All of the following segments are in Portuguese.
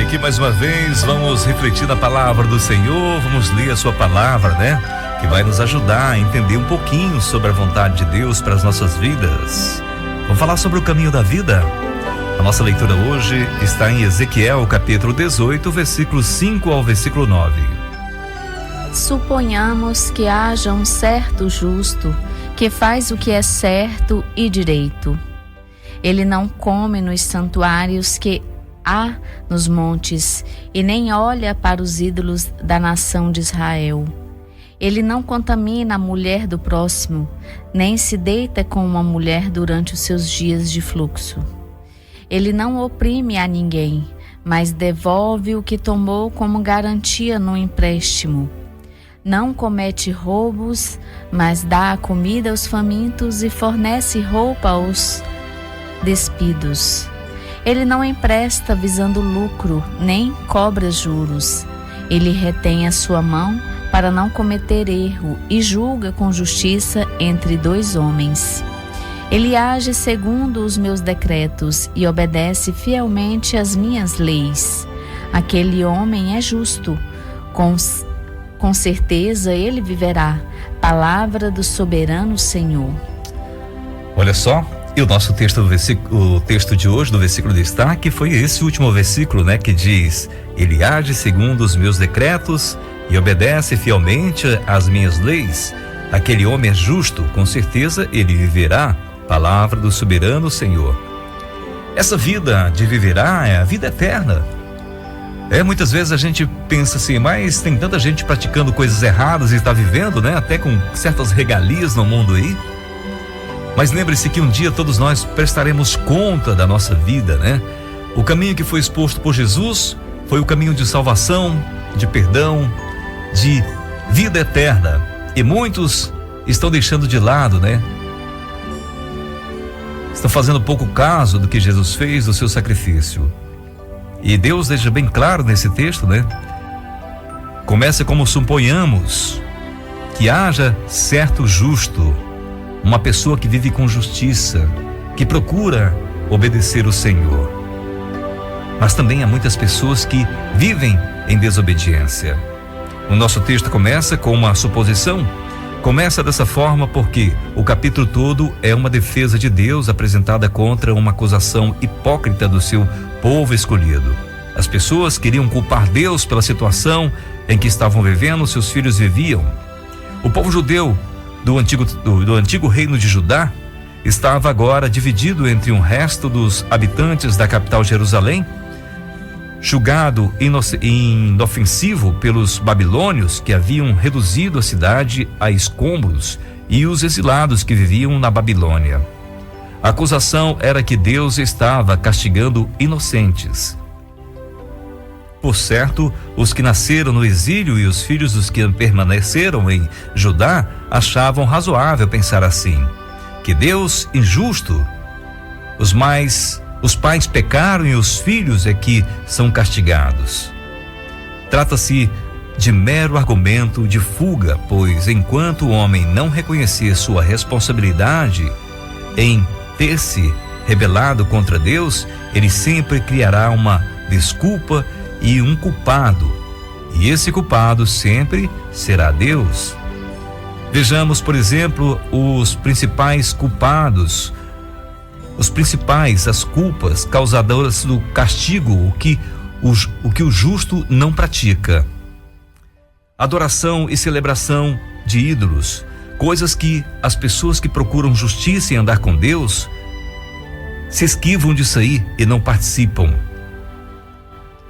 E aqui mais uma vez vamos refletir na palavra do Senhor, vamos ler a sua palavra, né? Que vai nos ajudar a entender um pouquinho sobre a vontade de Deus para as nossas vidas. Vamos falar sobre o caminho da vida? A nossa leitura hoje está em Ezequiel, capítulo 18, versículo 5 ao versículo 9. Suponhamos que haja um certo justo que faz o que é certo e direito. Ele não come nos santuários que há nos montes e nem olha para os ídolos da nação de Israel. Ele não contamina a mulher do próximo, nem se deita com uma mulher durante os seus dias de fluxo. Ele não oprime a ninguém, mas devolve o que tomou como garantia no empréstimo. Não comete roubos, mas dá a comida aos famintos e fornece roupa aos despidos. Ele não empresta visando lucro, nem cobra juros. Ele retém a sua mão para não cometer erro e julga com justiça entre dois homens. Ele age segundo os meus decretos e obedece fielmente às minhas leis. Aquele homem é justo, com certeza ele viverá. Palavra do soberano Senhor. Olha só, e o nosso texto, o texto de hoje, do versículo de destaque, foi esse último versículo, né? Que diz: Ele age segundo os meus decretos e obedece fielmente às minhas leis. Aquele homem é justo, com certeza ele viverá. Palavra do soberano Senhor. Essa vida de viverá é a vida eterna. Muitas vezes a gente pensa assim, mas tem tanta gente praticando coisas erradas e está vivendo, né? Até com certas regalias no mundo aí. Mas lembre-se que um dia todos nós prestaremos conta da nossa vida, né? O caminho que foi exposto por Jesus foi o caminho de salvação, de perdão, de vida eterna. E muitos estão deixando de lado, né? Estão fazendo pouco caso do que Jesus fez, do seu sacrifício. E Deus deixa bem claro nesse texto, né? Começa como suponhamos que haja certo justo, uma pessoa que vive com justiça, que procura obedecer o Senhor. Mas também há muitas pessoas que vivem em desobediência. O nosso texto começa com uma suposição. Começa dessa forma porque o capítulo todo é uma defesa de Deus apresentada contra uma acusação hipócrita do seu povo escolhido. As pessoas queriam culpar Deus pela situação em que estavam vivendo, seus filhos viviam. O povo judeu do antigo reino de Judá estava agora dividido entre um resto dos habitantes da capital Jerusalém, julgado inofensivo pelos babilônios que haviam reduzido a cidade a escombros, e os exilados que viviam na Babilônia. A acusação era que Deus estava castigando inocentes. Por certo, os que nasceram no exílio e os filhos dos que permaneceram em Judá achavam razoável pensar assim, que Deus injusto, os pais pecaram e os filhos é que são castigados. Trata-se de mero argumento de fuga, pois enquanto o homem não reconhecer sua responsabilidade em ter se rebelado contra Deus, ele sempre criará uma desculpa e um culpado, e esse culpado sempre será Deus. Vejamos, por exemplo, os principais culpados, as culpas causadoras do castigo, o que o justo não pratica. Adoração e celebração de ídolos, coisas que as pessoas que procuram justiça e andar com Deus se esquivam disso aí e não participam.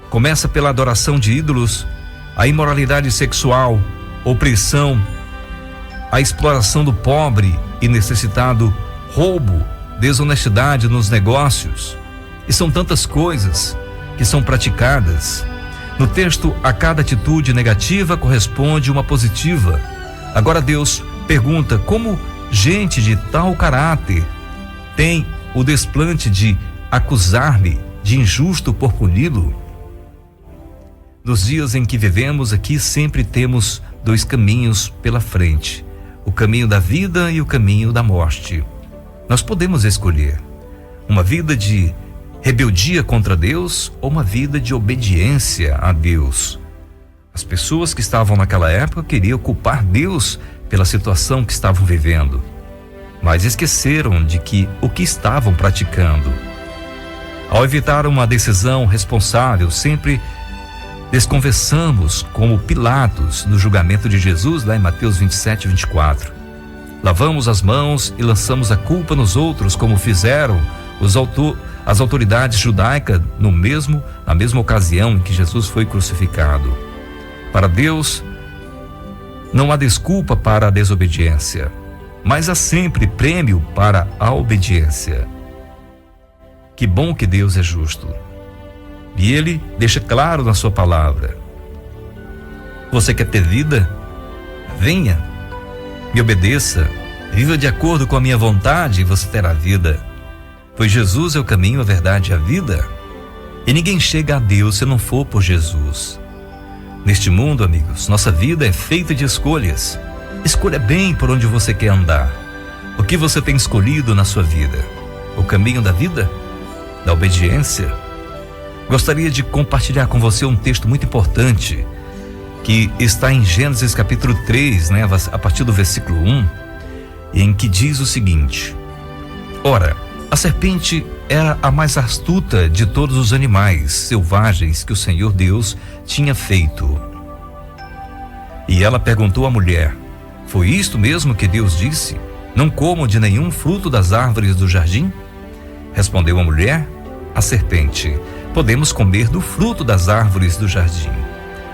Começa pela adoração de ídolos, a imoralidade sexual, opressão, a exploração do pobre e necessitado, roubo, desonestidade nos negócios. E são tantas coisas que são praticadas. No texto, a cada atitude negativa corresponde uma positiva. Agora Deus pergunta como gente de tal caráter tem o desplante de acusar-me de injusto por puni-lo. Nos dias em que vivemos aqui, sempre temos dois caminhos pela frente: o caminho da vida e o caminho da morte. Nós podemos escolher uma vida de rebeldia contra Deus ou uma vida de obediência a Deus. As pessoas que estavam naquela época queriam culpar Deus pela situação que estavam vivendo, mas esqueceram de que o que estavam praticando. Ao evitar uma decisão responsável, sempre desconversamos como Pilatos no julgamento de Jesus, lá em Mateus 27, 24. Lavamos as mãos e lançamos a culpa nos outros, como fizeram as autoridades judaicas na mesma ocasião em que Jesus foi crucificado. Para Deus, não há desculpa para a desobediência, mas há sempre prêmio para a obediência. Que bom que Deus é justo. E Ele deixa claro na sua palavra: você quer ter vida? Venha, me obedeça, viva de acordo com a minha vontade e você terá vida. Pois Jesus é o caminho, a verdade e a vida. E ninguém chega a Deus se não for por Jesus. Neste mundo, amigos, nossa vida é feita de escolhas. Escolha bem por onde você quer andar. O que você tem escolhido na sua vida? O caminho da vida? Da obediência? Gostaria de compartilhar com você um texto muito importante que está em Gênesis capítulo 3, a partir do versículo 1, em que diz o seguinte: ora, a serpente era a mais astuta de todos os animais selvagens que o Senhor Deus tinha feito. E ela perguntou à mulher: foi isto mesmo que Deus disse? Não comam de nenhum fruto das árvores do jardim? Respondeu a mulher à serpente: podemos comer do fruto das árvores do jardim.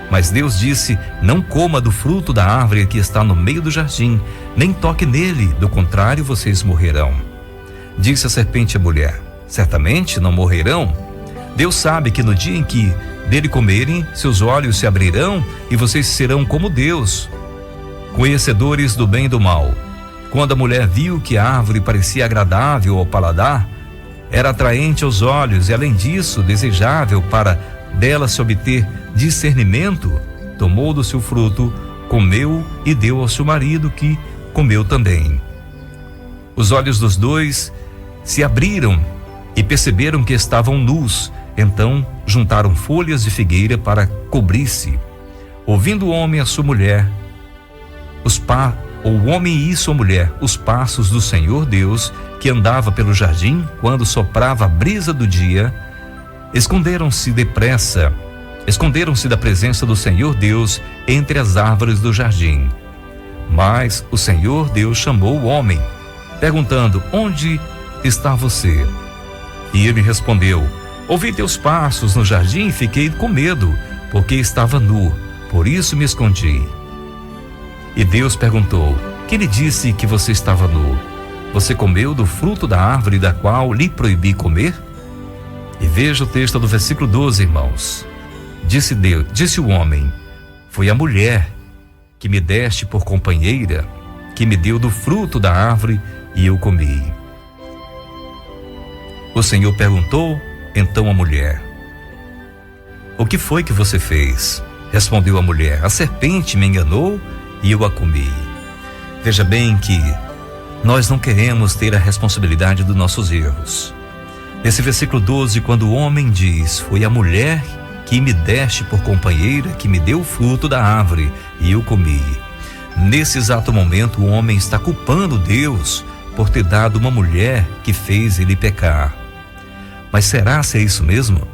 Mas Deus disse: não coma do fruto da árvore que está no meio do jardim, nem toque nele, do contrário vocês morrerão. Disse a serpente à mulher: certamente não morrerão. Deus sabe que no dia em que dele comerem, seus olhos se abrirão e vocês serão como Deus, conhecedores do bem e do mal. Quando a mulher viu que a árvore parecia agradável ao paladar, era atraente aos olhos e, além disso, desejável para dela se obter discernimento, tomou do seu fruto, comeu e deu ao seu marido, que comeu também. Os olhos dos dois se abriram e perceberam que estavam nus. Então juntaram folhas de figueira para cobrir-se. Ouvindo o homem e sua mulher, os passos do Senhor Deus, que andava pelo jardim quando soprava a brisa do dia, esconderam-se da presença do Senhor Deus entre as árvores do jardim. Mas o Senhor Deus chamou o homem, perguntando: onde está você? E ele respondeu: ouvi teus passos no jardim e fiquei com medo, porque estava nu, por isso me escondi. E Deus perguntou: quem lhe disse que você estava nu? Você comeu do fruto da árvore da qual lhe proibi comer? E veja o texto do versículo 12, irmãos. Disse o homem: foi a mulher que me deste por companheira, que me deu do fruto da árvore e eu comi. O Senhor perguntou então à mulher: o que foi que você fez? Respondeu a mulher: a serpente me enganou e eu a comi. Veja bem que nós não queremos ter a responsabilidade dos nossos erros. Nesse versículo 12, quando o homem diz: foi a mulher que me deste por companheira, que me deu o fruto da árvore e eu comi. Nesse exato momento, o homem está culpando Deus por ter dado uma mulher que fez ele pecar. Mas será se é isso mesmo?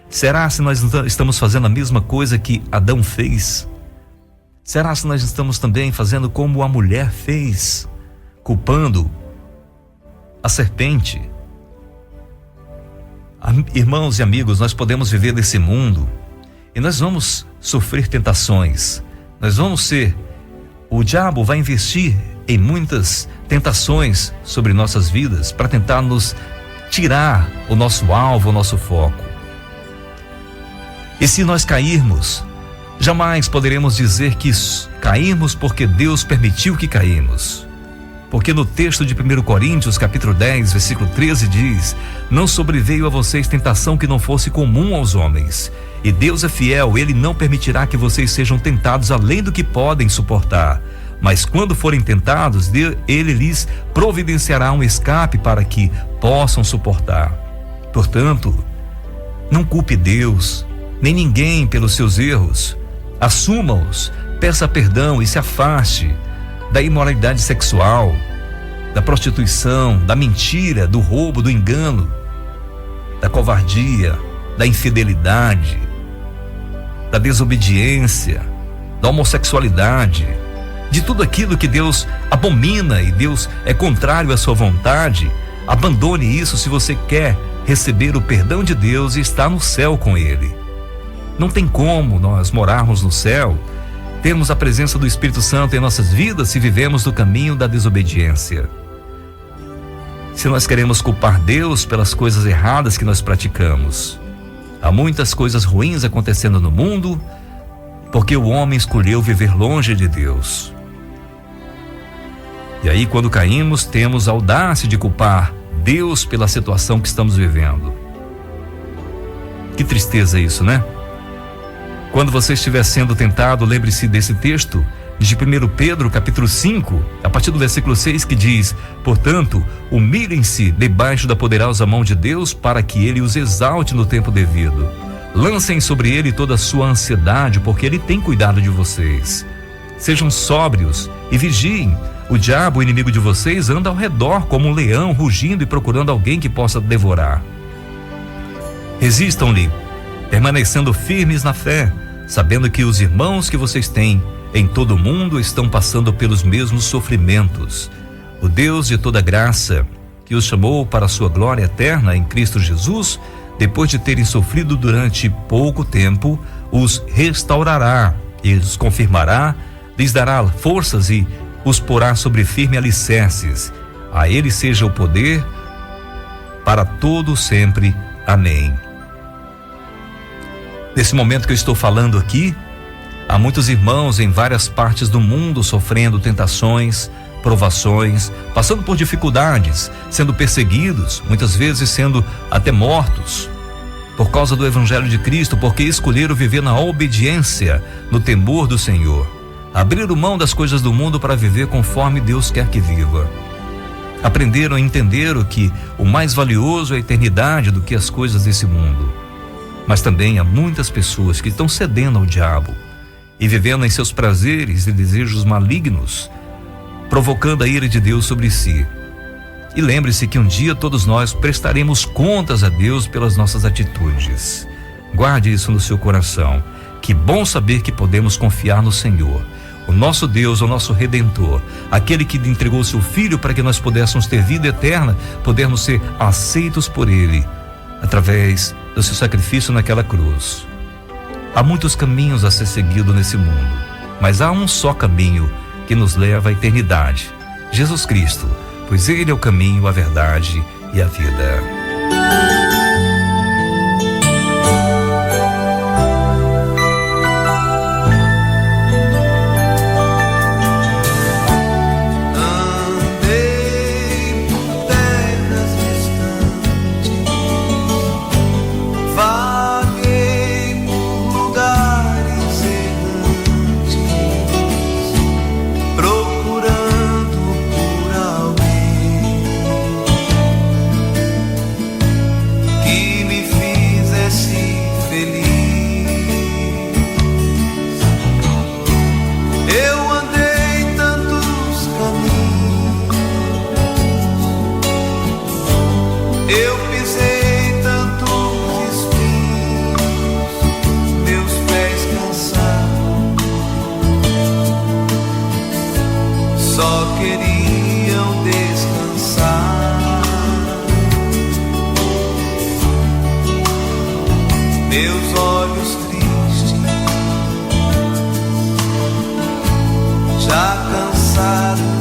Será se nós estamos fazendo a mesma coisa que Adão fez? Será se nós estamos também fazendo como a mulher fez, culpando a serpente? Irmãos e amigos, nós podemos viver nesse mundo e nós vamos sofrer tentações. O diabo vai investir em muitas tentações sobre nossas vidas para tentar nos tirar o nosso alvo, o nosso foco. E se nós cairmos, jamais poderemos dizer que caímos porque Deus permitiu que caímos. Porque no texto de 1 Coríntios, capítulo 10, versículo 13 diz: não sobreveio a vocês tentação que não fosse comum aos homens. E Deus é fiel, Ele não permitirá que vocês sejam tentados além do que podem suportar. Mas quando forem tentados, Ele lhes providenciará um escape para que possam suportar. Portanto, não culpe Deus, nem ninguém pelos seus erros. Assuma-os, peça perdão e se afaste da imoralidade sexual, da prostituição, da mentira, do roubo, do engano, da covardia, da infidelidade, da desobediência, da homossexualidade, de tudo aquilo que Deus abomina e Deus é contrário à sua vontade. Abandone isso se você quer receber o perdão de Deus e estar no céu com Ele. Não tem como nós morarmos no céu, termos a presença do Espírito Santo em nossas vidas se vivemos no caminho da desobediência. Se nós queremos culpar Deus pelas coisas erradas que nós praticamos, há muitas coisas ruins acontecendo no mundo porque o homem escolheu viver longe de Deus. E aí, quando caímos, temos a audácia de culpar Deus pela situação que estamos vivendo. Que tristeza isso, né? Quando você estiver sendo tentado, lembre-se desse texto de 1 Pedro, capítulo 5, a partir do versículo 6, que diz: portanto, humilhem-se debaixo da poderosa mão de Deus, para que Ele os exalte no tempo devido. Lancem sobre Ele toda a sua ansiedade, porque Ele tem cuidado de vocês. Sejam sóbrios e vigiem. O diabo, o inimigo de vocês, anda ao redor como um leão, rugindo e procurando alguém que possa devorar. Resistam-lhe, permanecendo firmes na fé, sabendo que os irmãos que vocês têm em todo o mundo estão passando pelos mesmos sofrimentos. O Deus de toda graça, que os chamou para a sua glória eterna em Cristo Jesus, depois de terem sofrido durante pouco tempo, os restaurará e os confirmará, lhes dará forças e os porá sobre firme alicerces. A Ele seja o poder para todo sempre. Amém. Nesse momento que eu estou falando aqui, há muitos irmãos em várias partes do mundo sofrendo tentações, provações, passando por dificuldades, sendo perseguidos, muitas vezes sendo até mortos, por causa do Evangelho de Cristo, porque escolheram viver na obediência, no temor do Senhor. Abriram mão das coisas do mundo para viver conforme Deus quer que viva. Aprenderam e entenderam que o mais valioso é a eternidade do que as coisas desse mundo. Mas também há muitas pessoas que estão cedendo ao diabo e vivendo em seus prazeres e desejos malignos, provocando a ira de Deus sobre si. E lembre-se que um dia todos nós prestaremos contas a Deus pelas nossas atitudes. Guarde isso no seu coração. Que bom saber que podemos confiar no Senhor, o nosso Deus, o nosso Redentor, aquele que entregou seu Filho para que nós pudéssemos ter vida eterna, podermos ser aceitos por Ele, através do seu sacrifício naquela cruz. Há muitos caminhos a ser seguido nesse mundo, mas há um só caminho que nos leva à eternidade: Jesus Cristo, pois Ele é o caminho, a verdade e a vida. Eu pisei tantos espinhos, meus pés cansados, só queriam descansar. Meus olhos tristes, já cansados